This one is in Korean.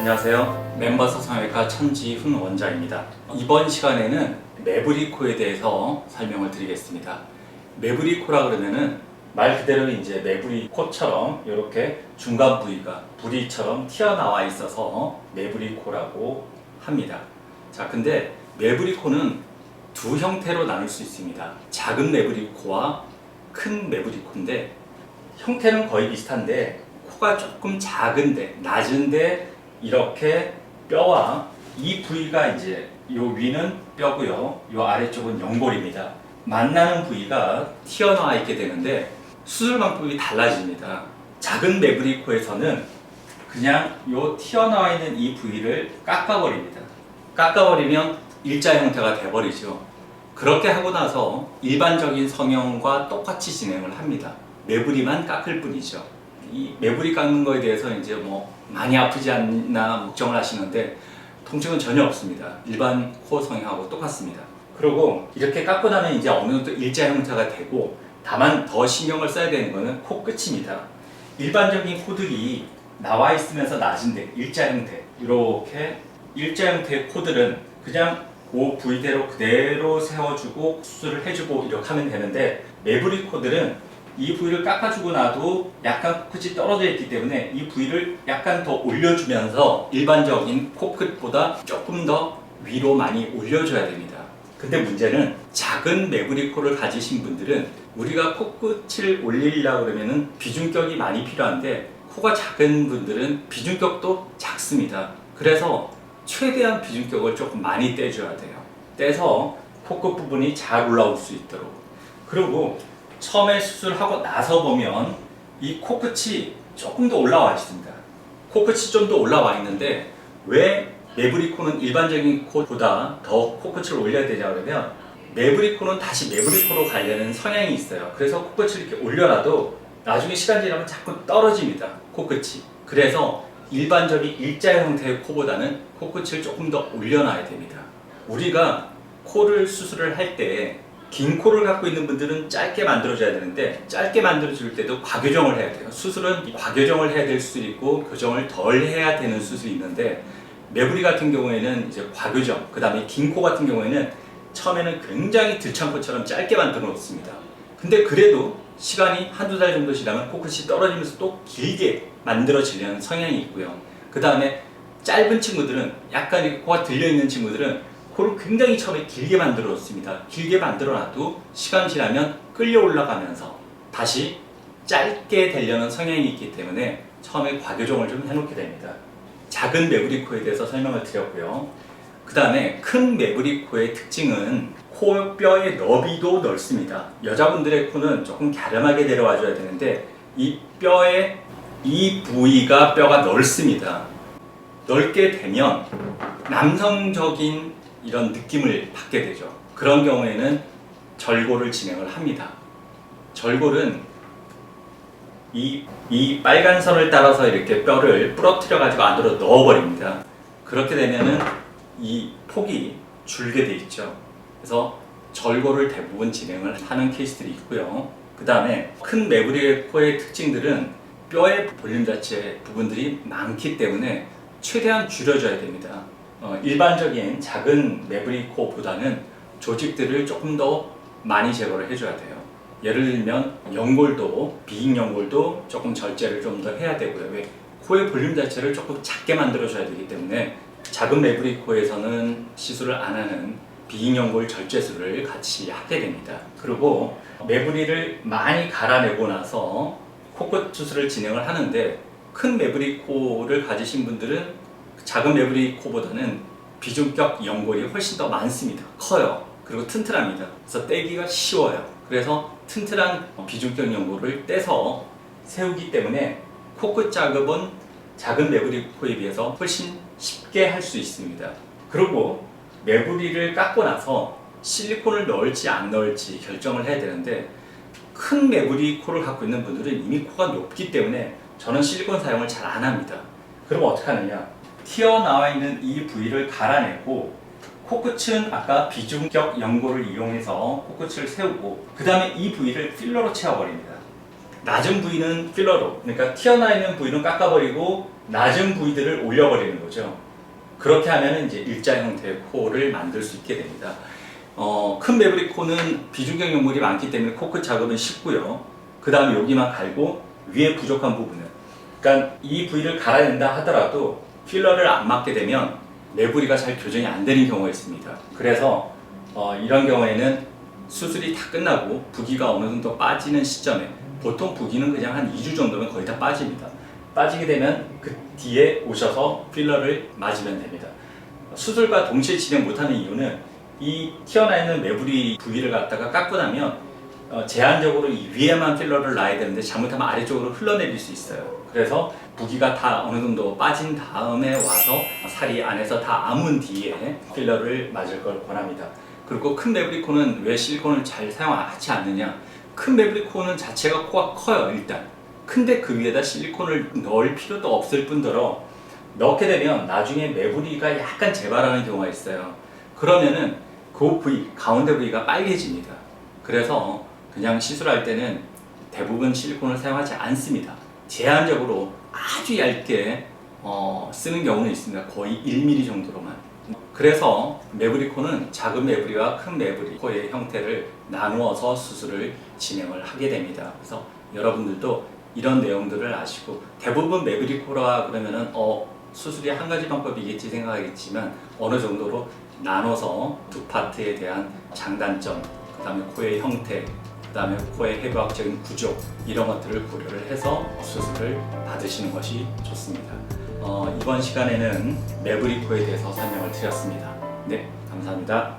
안녕하세요. 멤버스 성형외과 천지훈 원장입니다. 이번 시간에는 매부리코에 대해서 설명을 드리겠습니다. 매부리코라 그러면은 말 그대로 이제 매부리코처럼 이렇게 중간 부위가 부리처럼 튀어나와 있어서 매부리코라고 합니다. 자, 근데 매부리코는 두 형태로 나눌 수 있습니다. 작은 매부리코와 큰 매부리코인데 형태는 거의 비슷한데 코가 조금 작은데 낮은데 이렇게 뼈와 이 부위가 이제 요 위는 뼈고요, 요 아래쪽은 연골입니다. 만나는 부위가 튀어나와 있게 되는데 수술 방법이 달라집니다. 작은 매부리코에서는 그냥 요 튀어나와 있는 이 부위를 깎아버립니다. 깎아버리면 일자 형태가 돼버리죠. 그렇게 하고 나서 일반적인 성형과 똑같이 진행을 합니다. 매부리만 깎을 뿐이죠. 이 매부리 깎는 거에 대해서 이제 뭐 많이 아프지 않나 걱정을 하시는데 통증은 전혀 없습니다. 일반 코 성형하고 똑같습니다. 그리고 이렇게 깎고 나면 이제 어느 정도 일자 형태가 되고, 다만 더 신경을 써야 되는 거는 코 끝입니다. 일반적인 코들이 나와 있으면서 낮은데 일자 형태, 이렇게 일자 형태의 코들은 그냥 그 부위대로 그대로 세워주고 수술을 해주고 이렇게 하면 되는데, 매부리 코들은 이 부위를 깎아주고 나도 약간 코끝이 떨어져 있기 때문에 이 부위를 약간 더 올려주면서 일반적인 코끝보다 조금 더 위로 많이 올려줘야 됩니다. 근데 문제는 작은 매부리 코를 가지신 분들은 우리가 코끝을 올리려고 그러면 비중격이 많이 필요한데, 코가 작은 분들은 비중격도 작습니다. 그래서 최대한 비중격을 조금 많이 떼줘야 돼요. 떼서 코끝 부분이 잘 올라올 수 있도록. 그리고 처음에 수술하고 나서 보면 이 코끝이 조금 더 올라와 있습니다. 코끝이 좀 더 올라와 있는데 왜 매부리코는 일반적인 코보다 더 코끝을 올려야 되냐 그러면, 매부리코는 다시 매부리코로 가려는 성향이 있어요. 그래서 코끝을 이렇게 올려놔도 나중에 시간 지나면 자꾸 떨어집니다. 코끝이. 그래서 일반적인 일자 형태의 코보다는 코끝을 조금 더 올려놔야 됩니다. 우리가 코를 수술을 할 때 긴 코를 갖고 있는 분들은 짧게 만들어줘야 되는데, 짧게 만들어줄 때도 과교정을 해야 돼요. 수술은 과교정을 해야 될 수도 있고 교정을 덜 해야 되는 수술이 있는데, 매부리 같은 경우에는 이제 과교정, 그 다음에 긴 코 같은 경우에는 처음에는 굉장히 들창코처럼 짧게 만들어 놓습니다. 근데 그래도 시간이 한두 달 정도 지나면 코끝이 떨어지면서 또 길게 만들어지려는 성향이 있고요. 그 다음에 짧은 친구들은, 약간 이렇게 코가 들려있는 친구들은 코를 굉장히 처음에 길게 만들어 놓습니다. 길게 만들어 놔도 시간 지나면 끌려 올라가면서 다시 짧게 되려는 성향이 있기 때문에 처음에 과교정을 좀 해놓게 됩니다. 작은 매부리코에 대해서 설명을 드렸고요. 그 다음에 큰 매부리코의 특징은 코뼈의 너비도 넓습니다. 여자분들의 코는 조금 갸름하게 내려와줘야 되는데 이 뼈의 이 부위가 뼈가 넓습니다. 넓게 되면 남성적인 이런 느낌을 받게 되죠. 그런 경우에는 절골을 진행을 합니다. 절골은 이 빨간 선을 따라서 이렇게 뼈를 부러뜨려 가지고 안으로 넣어버립니다. 그렇게 되면은 이 폭이 줄게 돼 있죠. 그래서 절골을 대부분 진행을 하는 케이스들이 있고요. 그 다음에 큰 매부리코의 특징들은 뼈의 볼륨 자체 부분들이 많기 때문에 최대한 줄여줘야 됩니다. 일반적인 작은 매부리코보다는 조직들을 조금 더 많이 제거를 해줘야 돼요. 예를 들면 연골도, 비익 연골도 조금 절제를 좀 더 해야 되고요. 왜? 코의 볼륨 자체를 조금 작게 만들어줘야 되기 때문에 작은 매부리코에서는 시술을 안 하는 비익 연골 절제술을 같이 하게 됩니다. 그리고 매부리를 많이 갈아내고 나서 코끝 수술을 진행을 하는데, 큰 매부리코를 가지신 분들은 작은 매부리코보다는 비중격 연골이 훨씬 더 많습니다. 커요. 그리고 튼튼합니다. 그래서 떼기가 쉬워요. 그래서 튼튼한 비중격 연골을 떼서 세우기 때문에 코끝 작업은 작은 매부리코에 비해서 훨씬 쉽게 할 수 있습니다. 그리고 매부리를 깎고 나서 실리콘을 넣을지 안 넣을지 결정을 해야 되는데, 큰 매부리코를 갖고 있는 분들은 이미 코가 높기 때문에 저는 실리콘 사용을 잘 안 합니다. 그럼 어떻게 하느냐? 튀어나와 있는 이 부위를 갈아내고, 코끝은 아까 비중격 연골을 이용해서 코끝을 세우고, 그 다음에 이 부위를 필러로 채워버립니다. 낮은 부위는 필러로, 그러니까 튀어나와 있는 부위는 깎아버리고 낮은 부위들을 올려버리는 거죠. 그렇게 하면 이제 일자 형태의 코를 만들 수 있게 됩니다. 큰 매부리 코는 비중격 용물이 많기 때문에 코끝 작업은 쉽고요. 그 다음에 여기만 갈고 위에 부족한 부분을, 그러니까 이 부위를 갈아낸다 하더라도 필러를 안 맞게 되면 매부리가 잘 교정이 안 되는 경우가 있습니다. 그래서 이런 경우에는 수술이 다 끝나고 부기가 어느 정도 빠지는 시점에, 보통 부기는 그냥 한 2주 정도면 거의 다 빠집니다. 빠지게 되면 그 뒤에 오셔서 필러를 맞으면 됩니다. 수술과 동시에 진행 못하는 이유는 이 튀어나 있는 매부리 부위를 갖다가 깎고 나면 제한적으로 이 위에만 필러를 놔야 되는데 잘못하면 아래쪽으로 흘러내릴 수 있어요. 그래서 부기가 다 어느 정도 빠진 다음에 와서 살이 안에서 다 아문 뒤에 필러를 맞을 걸 권합니다. 그리고 큰 매부리 코는 왜 실리콘을 잘 사용하지 않느냐? 큰 매부리 코는 자체가 코가 커요, 일단. 근데 그 위에다 실리콘을 넣을 필요도 없을 뿐더러 넣게 되면 나중에 매부리가 약간 재발하는 경우가 있어요. 그러면은 그 부위, 가운데 부위가 빨개집니다. 그래서 그냥 시술할 때는 대부분 실리콘을 사용하지 않습니다. 제한적으로 아주 얇게 쓰는 경우는 있습니다. 거의 1mm 정도로만. 그래서 매부리 코는 작은 매부리와 큰 매부리 코의 형태를 나누어서 수술을 진행을 하게 됩니다. 그래서 여러분들도 이런 내용들을 아시고, 대부분 매부리 코라 그러면은 수술이 한 가지 방법이겠지 생각하겠지만 어느 정도로 나눠서 두 파트에 대한 장단점, 그 다음에 코의 형태, 그 다음에 코의 해부학적인 구조, 이런 것들을 고려를 해서 수술을 받으시는 것이 좋습니다. 이번 시간에는 매부리 코에 대해서 설명을 드렸습니다. 네, 감사합니다.